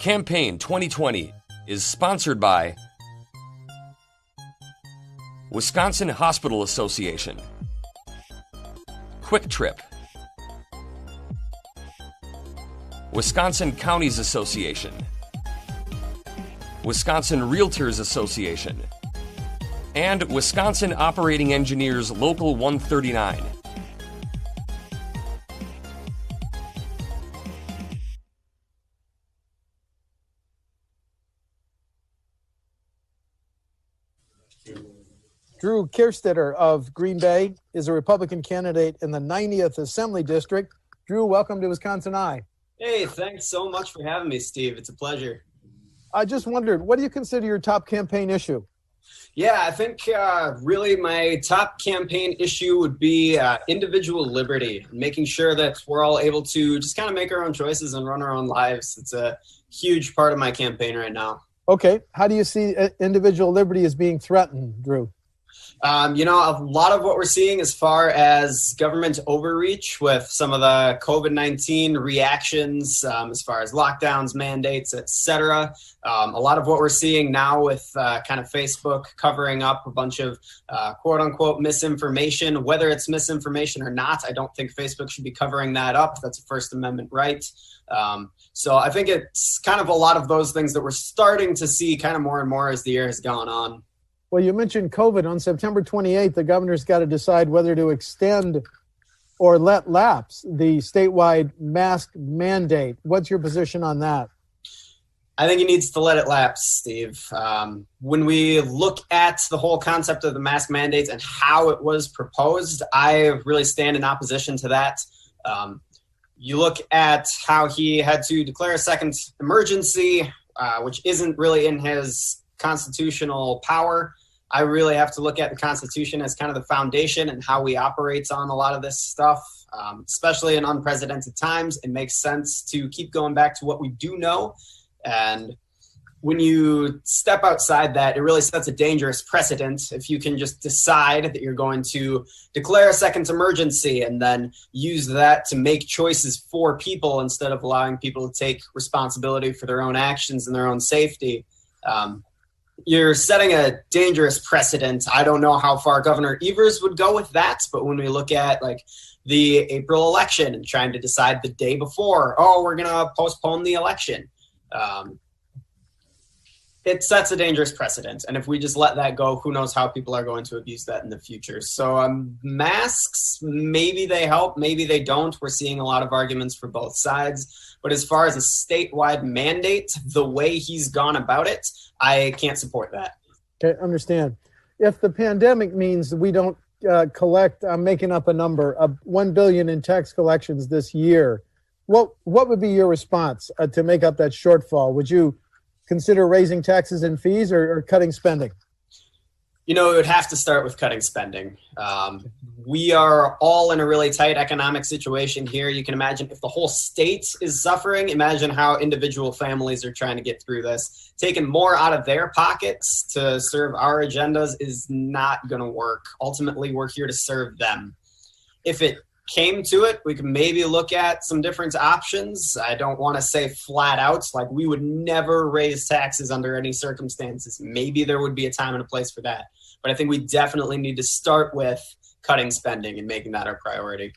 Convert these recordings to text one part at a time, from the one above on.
Campaign 2020 is sponsored by Wisconsin Hospital Association, Quick Trip, Wisconsin Counties Association, Wisconsin Realtors Association, and Wisconsin Operating Engineers Local 139. Drew Kirseatter of Green Bay is a Republican candidate in the 90th Assembly District. Drew, welcome to WisconsinEye. Hey, thanks so much for having me, Steve. It's a pleasure. I just wondered, what do you consider your top campaign issue? Yeah, I think really my top campaign issue would be individual liberty, making sure that we're all able to just kind of make our own choices and run our own lives. It's a huge part of my campaign right now. Okay. How do you see individual liberty as being threatened, Drew? A lot of what we're seeing as far as government overreach with some of the COVID-19 reactions, as far as lockdowns, mandates, etc. A lot of what we're seeing now with kind of Facebook covering up a bunch of quote unquote misinformation, whether it's misinformation or not, I don't think Facebook should be covering that up. That's a First Amendment right. So I think it's kind of a lot of those things that we're starting to see kind of more and more as the year has gone on. Well, you mentioned COVID. On September 28th, the governor's got to decide whether to extend or let lapse the statewide mask mandate. What's your position on that? I think he needs to let it lapse, Steve. When we look at the whole concept of the mask mandates and how it was proposed, I really stand in opposition to that. You look at how he had to declare a second emergency, which isn't really in his constitutional power. I really have to look at the Constitution as kind of the foundation and how we operate on a lot of this stuff, especially in unprecedented times. It makes sense to keep going back to what we do know. And when you step outside that, it really sets a dangerous precedent if you can just decide that you're going to declare a second emergency and then use that to make choices for people instead of allowing people to take responsibility for their own actions and their own safety. You're setting a dangerous precedent. I don't know how far Governor Evers would go with that, but when we look at like the April election and trying to decide the day before, we're going to postpone the election, it sets a dangerous precedent. And if we just let that go, who knows how people are going to abuse that in the future. So masks, maybe they help, maybe they don't. We're seeing a lot of arguments for both sides. But as far as a statewide mandate, the way he's gone about it, I can't support that. Okay, understand. If the pandemic means that we don't collect, I'm making up a number, of $1 billion in tax collections this year, what would be your response to make up that shortfall? Would you consider raising taxes and fees or cutting spending? It would have to start with cutting spending. We are all in a really tight economic situation here. You can imagine if the whole state is suffering, imagine how individual families are trying to get through this. Taking more out of their pockets to serve our agendas is not going to work. Ultimately, we're here to serve them. If it came to it, we could maybe look at some different options. I don't want to say flat out, like we would never raise taxes under any circumstances. Maybe there would be a time and a place for that. But I think we definitely need to start with cutting spending and making that our priority.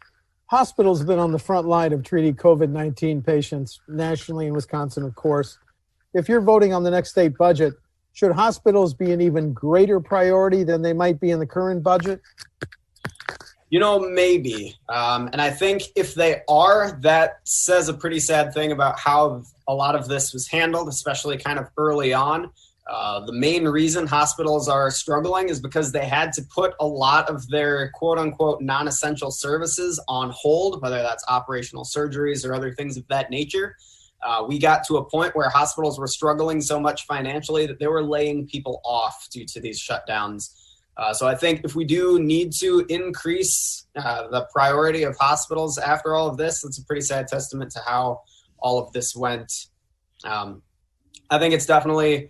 Hospitals have been on the front line of treating COVID-19 patients nationally in Wisconsin, of course. If you're voting on the next state budget, should hospitals be an even greater priority than they might be in the current budget? Maybe. And I think if they are, that says a pretty sad thing about how a lot of this was handled, especially kind of early on. The main reason hospitals are struggling is because they had to put a lot of their quote unquote non-essential services on hold, whether that's operational surgeries or other things of that nature. We got to a point where hospitals were struggling so much financially that they were laying people off due to these shutdowns. So I think if we do need to increase the priority of hospitals after all of this, it's a pretty sad testament to how all of this went. I think it's definitely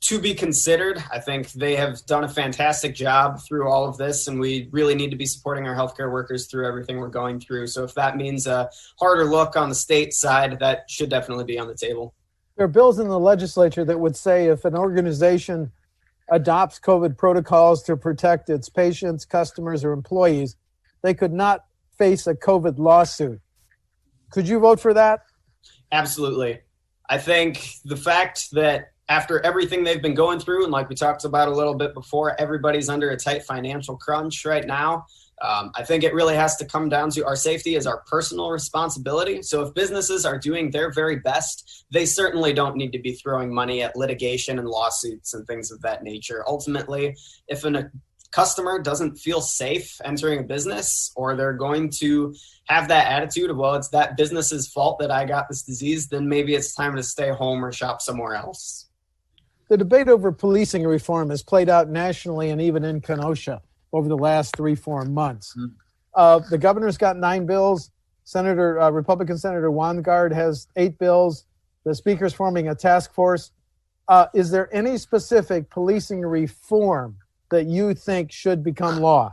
to be considered. I think they have done a fantastic job through all of this, and we really need to be supporting our healthcare workers through everything we're going through. So if that means a harder look on the state side, that should definitely be on the table. There are bills in the legislature that would say if an organization adopts COVID protocols to protect its patients, customers, or employees, they could not face a COVID lawsuit. Could you vote for that? Absolutely. I think the fact that after everything they've been going through, and like we talked about a little bit before, everybody's under a tight financial crunch right now. I think it really has to come down to our safety as our personal responsibility. So if businesses are doing their very best, they certainly don't need to be throwing money at litigation and lawsuits and things of that nature. Ultimately, if a customer doesn't feel safe entering a business, or they're going to have that attitude of, well, it's that business's fault that I got this disease, then maybe it's time to stay home or shop somewhere else. The debate over policing reform has played out nationally and even in Kenosha over the last 3-4 months. The governor's got 9 bills. Republican Senator Weingart has 8 bills. The speaker's forming a task force. Is there any specific policing reform that you think should become law?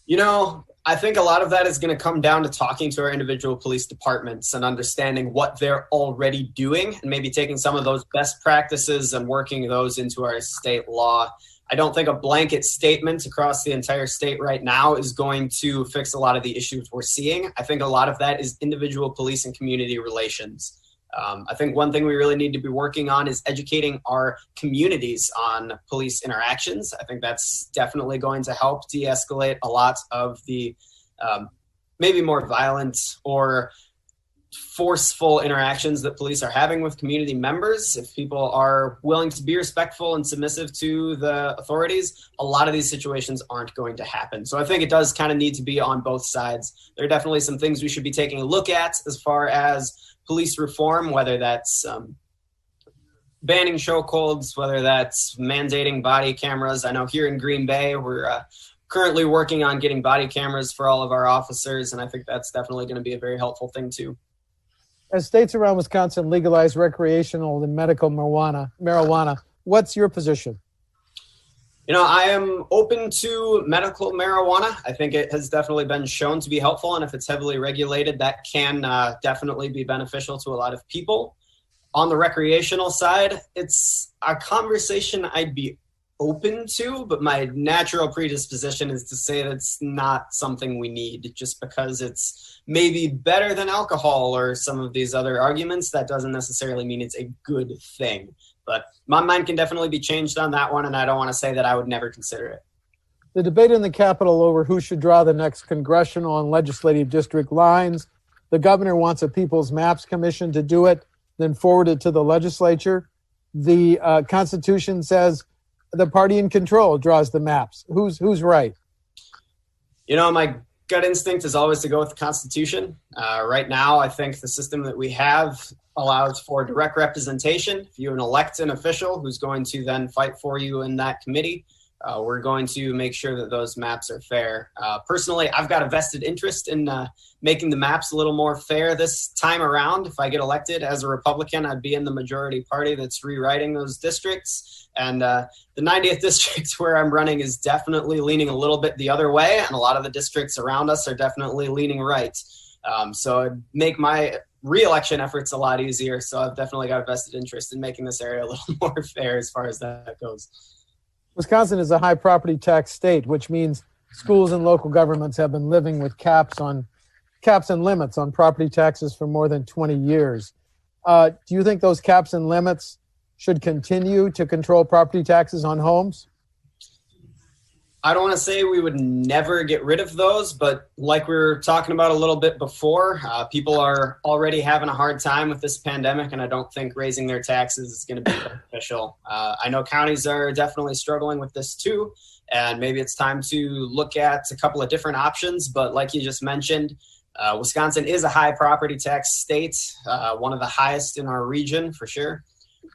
You know, I think a lot of that is going to come down to talking to our individual police departments and understanding what they're already doing, and maybe taking some of those best practices and working those into our state law. I don't think a blanket statement across the entire state right now is going to fix a lot of the issues we're seeing. I think a lot of that is individual police and community relations. I think one thing we really need to be working on is educating our communities on police interactions. I think that's definitely going to help de-escalate a lot of the maybe more violent or forceful interactions that police are having with community members. If people are willing to be respectful and submissive to the authorities, a lot of these situations aren't going to happen. So I think it does kind of need to be on both sides. There are definitely some things we should be taking a look at as far as police reform, whether that's banning chokeholds, whether that's mandating body cameras. I know here in Green Bay, we're currently working on getting body cameras for all of our officers, and I think that's definitely going to be a very helpful thing too. As states around Wisconsin legalize recreational and medical marijuana, what's your position? You know, I am open to medical marijuana. I think it has definitely been shown to be helpful, and if it's heavily regulated, that can definitely be beneficial to a lot of people. On the recreational side, it's a conversation I'd be open to, but my natural predisposition is to say that's not something we need. Just because it's maybe better than alcohol or some of these other arguments, that doesn't necessarily mean it's a good thing. But my mind can definitely be changed on that one, and I don't want to say that I would never consider it. The debate in the Capitol over who should draw the next congressional and legislative district lines. The governor wants a People's Maps Commission to do it, then forward it to the legislature. The Constitution says the party in control draws the maps. Who's right? You know, my gut instinct is always to go with the Constitution. Right now, I think the system that we have allows for direct representation. If you elect an official who's going to then fight for you in that committee, we're going to make sure that those maps are fair. Personally, I've got a vested interest in making the maps a little more fair this time around. If I get elected as a Republican, I'd be in the majority party that's rewriting those districts. And the 90th district where I'm running is definitely leaning a little bit the other way, and a lot of the districts around us are definitely leaning right. So it'd make my re-election efforts a lot easier. So I've definitely got a vested interest in making this area a little more fair as far as that goes. Wisconsin is a high property tax state, which means schools and local governments have been living with caps and limits on property taxes for more than 20 years. Do you think those caps and limits should continue to control property taxes on homes? I don't want to say we would never get rid of those, but like we were talking about a little bit before, people are already having a hard time with this pandemic, and I don't think raising their taxes is going to be beneficial. I know counties are definitely struggling with this too, and maybe it's time to look at a couple of different options, but like you just mentioned, Wisconsin is a high property tax state, one of the highest in our region for sure.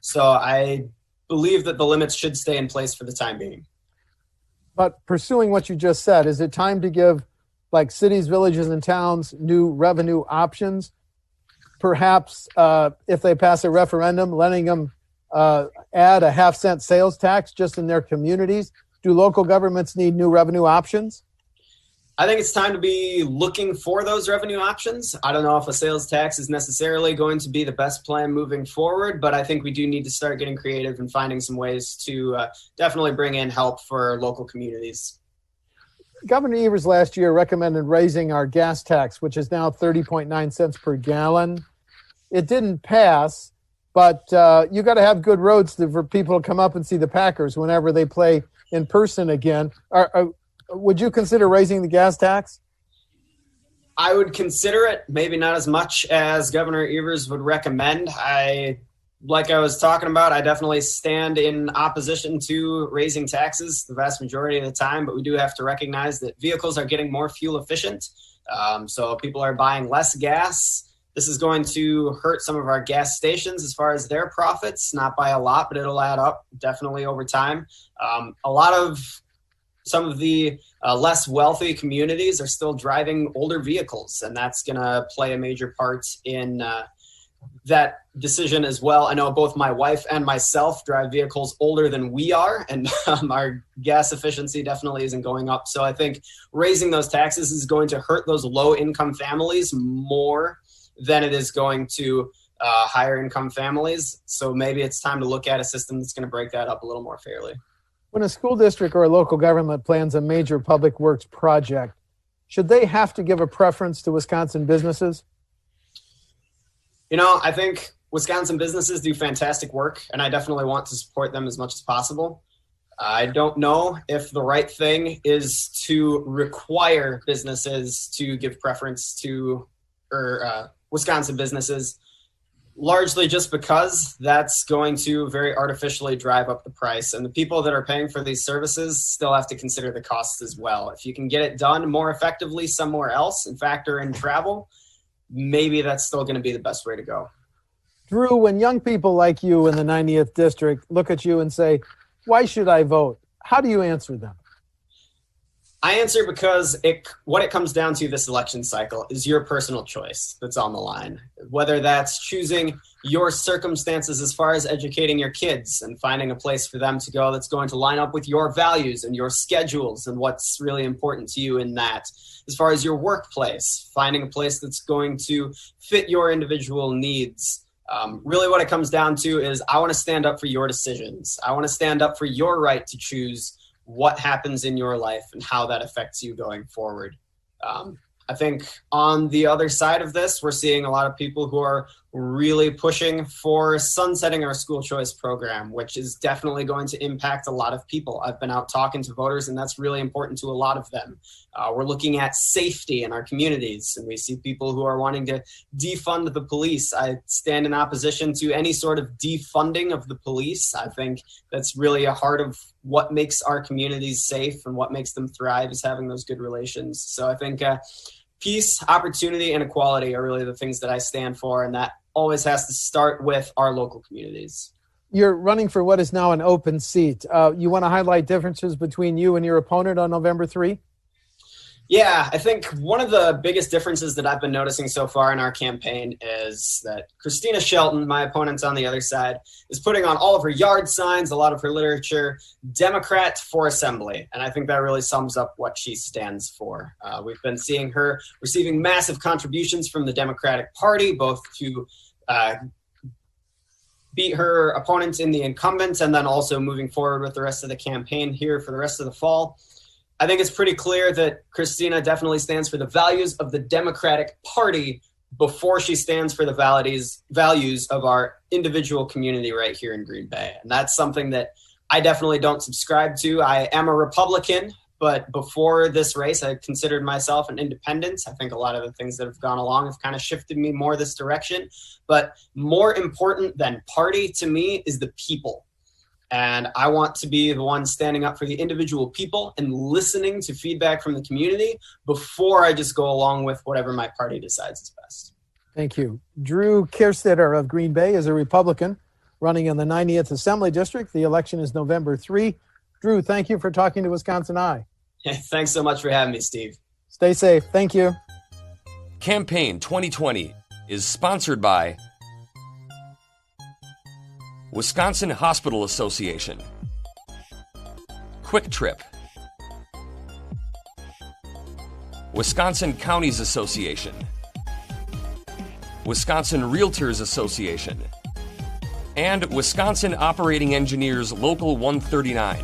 So I believe that the limits should stay in place for the time being. But pursuing what you just said, is it time to give like cities, villages, and towns new revenue options? Perhaps if they pass a referendum, letting them add a 50-cent sales tax just in their communities. Do local governments need new revenue options? I think it's time to be looking for those revenue options. I don't know if a sales tax is necessarily going to be the best plan moving forward, but I think we do need to start getting creative and finding some ways to definitely bring in help for local communities. Governor Evers last year recommended raising our gas tax, which is now 30.9 cents per gallon. It didn't pass, but you got to have good roads for people to come up and see the Packers whenever they play in person again. Would you consider raising the gas tax? I would consider it, maybe not as much as Governor Evers would recommend. Like I was talking about, I definitely stand in opposition to raising taxes the vast majority of the time, but we do have to recognize that vehicles are getting more fuel efficient. So people are buying less gas. This is going to hurt some of our gas stations as far as their profits, not by a lot, but it'll add up definitely over time. Some of the less wealthy communities are still driving older vehicles, and that's going to play a major part in that decision as well. I know both my wife and myself drive vehicles older than we are, and our gas efficiency definitely isn't going up. So I think raising those taxes is going to hurt those low-income families more than it is going to higher-income families. So maybe it's time to look at a system that's going to break that up a little more fairly. When a school district or a local government plans a major public works project, should they have to give a preference to Wisconsin businesses? You know, I think Wisconsin businesses do fantastic work, and I definitely want to support them as much as possible. I don't know if the right thing is to require businesses to give preference to Wisconsin businesses, largely just because that's going to very artificially drive up the price. And the people that are paying for these services still have to consider the costs as well. If you can get it done more effectively somewhere else and factor in travel, maybe that's still going to be the best way to go. Drew, when young people like you in the 90th district look at you and say, why should I vote? How do you answer them? I answer because what it comes down to this election cycle is your personal choice that's on the line. Whether that's choosing your circumstances as far as educating your kids and finding a place for them to go that's going to line up with your values and your schedules and what's really important to you in that. As far as your workplace, finding a place that's going to fit your individual needs. Really what it comes down to is I want to stand up for your decisions. I want to stand up for your right to choose what happens in your life and how that affects you going forward. I think on the other side of this, we're seeing a lot of people who are really pushing for sunsetting our school choice program, which is definitely going to impact a lot of people. I've been out talking to voters, and that's really important to a lot of them. We're looking at safety in our communities, and we see people who are wanting to defund the police. I stand in opposition to any sort of defunding of the police. I think that's really a heart of what makes our communities safe and what makes them thrive is having those good relations. So I think peace, opportunity, and equality are really the things that I stand for, and that always has to start with our local communities. You're running for what is now an open seat. You want to highlight differences between you and your opponent on November 3? Yeah, I think one of the biggest differences that I've been noticing so far in our campaign is that Christina Shelton, my opponent on the other side, is putting on all of her yard signs, a lot of her literature, Democrat for Assembly. And I think that really sums up what she stands for. We've been seeing her receiving massive contributions from the Democratic Party, both to beat her opponent in the incumbents and then also moving forward with the rest of the campaign here for the rest of the fall. I think it's pretty clear that Christina definitely stands for the values of the Democratic Party before she stands for the values of our individual community right here in Green Bay. And that's something that I definitely don't subscribe to. I am a Republican, but before this race, I considered myself an independent. I think a lot of the things that have gone along have kind of shifted me more this direction. But more important than party to me is the people. And I want to be the one standing up for the individual people and listening to feedback from the community before I just go along with whatever my party decides is best. Thank you. Drew Kirseatter of Green Bay is a Republican running in the 90th Assembly District. The election is November 3. Drew, thank you for talking to WisconsinEye. Thanks so much for having me, Steve. Stay safe. Thank you. Campaign 2020 is sponsored by Wisconsin Hospital Association, Quick Trip, Wisconsin Counties Association, Wisconsin Realtors Association, and Wisconsin Operating Engineers Local 139.